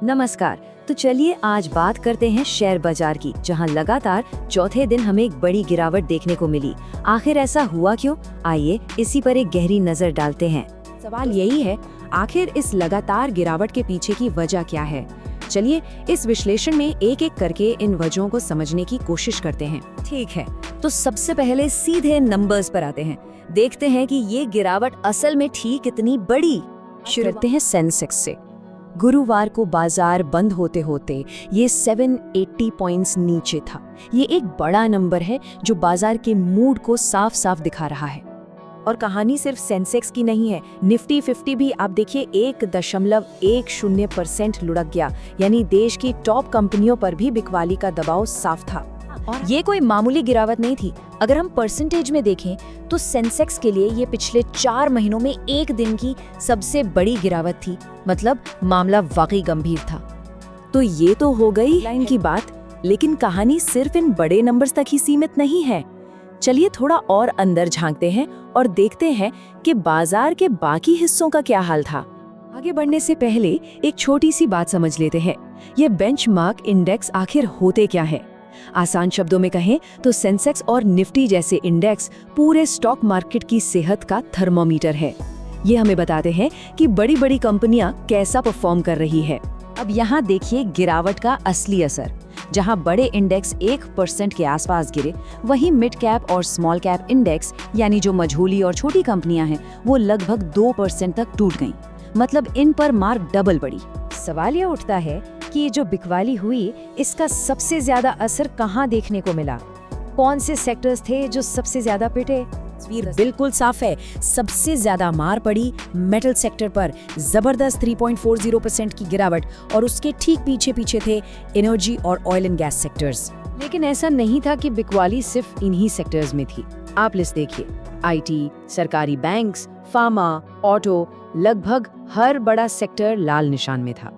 नमस्कार। तो चलिए आज बात करते हैं शेयर बाजार की, जहां लगातार चौथे दिन हमें एक बड़ी गिरावट देखने को मिली। आखिर ऐसा हुआ क्यों? आइए इसी पर एक गहरी नजर डालते हैं। सवाल यही है, आखिर इस लगातार गिरावट के पीछे की वजह क्या है? चलिए इस विश्लेषण में एक एक करके इन वजहों को समझने की कोशिश करते हैं। ठीक है, तो सबसे पहले सीधे नंबर्स पर आते हैं। देखते हैं कि ये गिरावट असल में थी कितनी बड़ी। शुरू करते हैं सेंसेक्स से। गुरुवार को बाजार बंद होते होते ये 780 पॉइंट्स नीचे था। ये एक बड़ा नंबर है जो बाजार के मूड को साफ साफ दिखा रहा है। और कहानी सिर्फ सेंसेक्स की नहीं है, निफ्टी 50 भी आप देखिए 1.10% लुढ़क गया। यानी देश की टॉप कंपनियों पर भी बिकवाली का दबाव साफ था। और ये कोई मामूली गिरावट नहीं थी। अगर हम परसेंटेज में देखें तो सेंसेक्स के लिए ये पिछले 4 महीनों में एक दिन की सबसे बड़ी गिरावट थी। मतलब मामला वाकई गंभीर था। तो ये तो हो गई लाइन की बात, लेकिन कहानी सिर्फ इन बड़े नंबर्स तक ही सीमित नहीं है। चलिए थोड़ा और अंदर झांकते हैं और देखते हैं कि बाजार के बाकी हिस्सों का क्या हाल था। आगे बढ़ने से पहले एक छोटी सी बात समझ लेते हैं। ये बेंचमार्क इंडेक्स आखिर होते क्या है? आसान शब्दों में कहें तो सेंसेक्स और निफ्टी जैसे इंडेक्स पूरे स्टॉक मार्केट की सेहत का थर्मोमीटर है। ये हमें बताते हैं कि बड़ी बड़ी कंपनियां कैसा परफॉर्म कर रही है। अब यहाँ देखिए गिरावट का असली असर। जहाँ बड़े इंडेक्स 1% के आसपास गिरे, वहीं मिड कैप और स्मॉल कैप इंडेक्स यानी जो मझोली और छोटी कंपनियां हैं वो लगभग 2% तक टूट गईं। मतलब इन पर मार्क डबल पड़ी। सवाल ये उठता है कि ये जो बिकवाली हुई, इसका सबसे ज्यादा असर कहाँ देखने को मिला? कौन से सेक्टर्स थे जो सबसे ज्यादा पिटे? तस्वीर बिल्कुल साफ है। सबसे ज्यादा मार पड़ी मेटल सेक्टर पर, जबरदस्त 3.40% की गिरावट, और उसके ठीक पीछे पीछे थे एनर्जी और ऑयल एंड गैस सेक्टर्स। लेकिन ऐसा नहीं था कि बिकवाली सिर्फ इन्हीं सेक्टर्स में थी। आप लिस्ट देखिए, आईटी, सरकारी बैंक्स, फार्मा, ऑटो, लगभग हर बड़ा सेक्टर लाल निशान में था।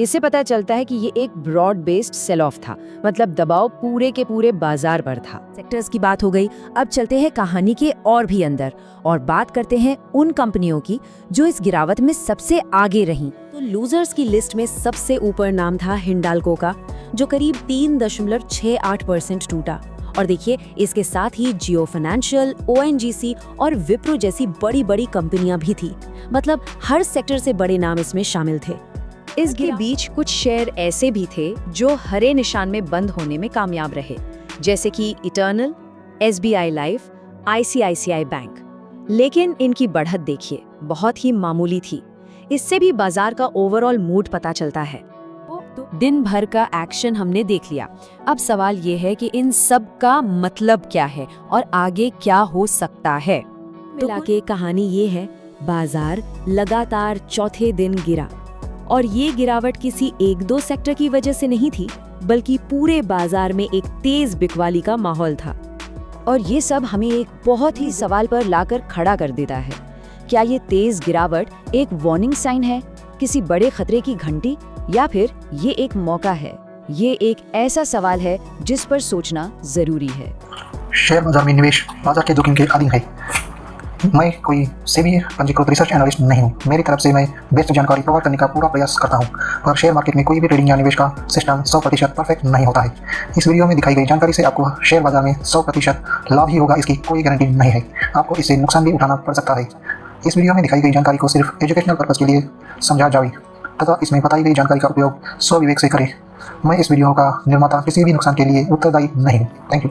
इससे पता चलता है कि ये एक ब्रॉड बेस्ड सेल ऑफ था। मतलब दबाव पूरे के पूरे बाजार पर था। सेक्टर्स की बात हो गई, अब चलते हैं कहानी के और भी अंदर और बात करते हैं उन कंपनियों की जो इस गिरावट में सबसे आगे रहीं। तो लूजर्स की लिस्ट में सबसे ऊपर नाम था हिंडाल्को का, जो करीब 3.68% टूटा। और देखिए इसके साथ ही जियो फाइनेंशियल, ओएनजीसी और विप्रो जैसी बड़ी बड़ी कंपनियां भी थी। मतलब हर सेक्टर से बड़े नाम इसमें शामिल थे। इसके बीच कुछ शेयर ऐसे भी थे जो हरे निशान में बंद होने में कामयाब रहे, जैसे कि eternal, SBI life, ICICI bank. लेकिन इनकी बढ़त देखिए बहुत ही मामूली थी। इससे भी बाजार का ओवरऑल मूड पता चलता है। तो दिन भर का एक्शन हमने देख लिया। अब सवाल ये है कि इन सब का मतलब क्या है और आगे क्या हो सकता है। मिला के कहानी ये है, बाजार लगातार चौथे दिन गिरा, और ये गिरावट किसी 1-2 सेक्टर की वजह से नहीं थी, बल्कि पूरे बाजार में एक तेज बिकवाली का माहौल था। और ये सब हमें एक बहुत ही सवाल पर लाकर खड़ा कर देता है। क्या ये तेज गिरावट एक वार्निंग साइन है, किसी बड़े खतरे की घंटी, या फिर ये एक मौका है? ये एक ऐसा सवाल है जिस पर सोचना जरूरी है। शेयर बाजार में निवेश बाजार के जोखिम के अधीन है। मैं कोई सेबी पंजीकृत रिसर्च एनालिस्ट नहीं हूँ। मेरी तरफ से मैं बेस्ट जानकारी प्रोवाइड करने का पूरा प्रयास करता हूँ, पर शेयर मार्केट में कोई भी ट्रेडिंग या निवेश का सिस्टम 100% परफेक्ट नहीं होता है। इस वीडियो में दिखाई गई जानकारी से आपको शेयर बाजार में 100% लाभ ही होगा, इसकी कोई गारंटी नहीं है। आपको इससे नुकसान भी उठाना पड़ सकता है। इस वीडियो में दिखाई गई जानकारी को सिर्फ एजुकेशनल पर्पज के लिए समझा जाए तथा इसमें बताई गई जानकारी का उपयोग स्वविवेक से करें। मैं इस वीडियो का निर्माता किसी भी नुकसान के लिए उत्तरदायी नहीं हूँ। Thank you.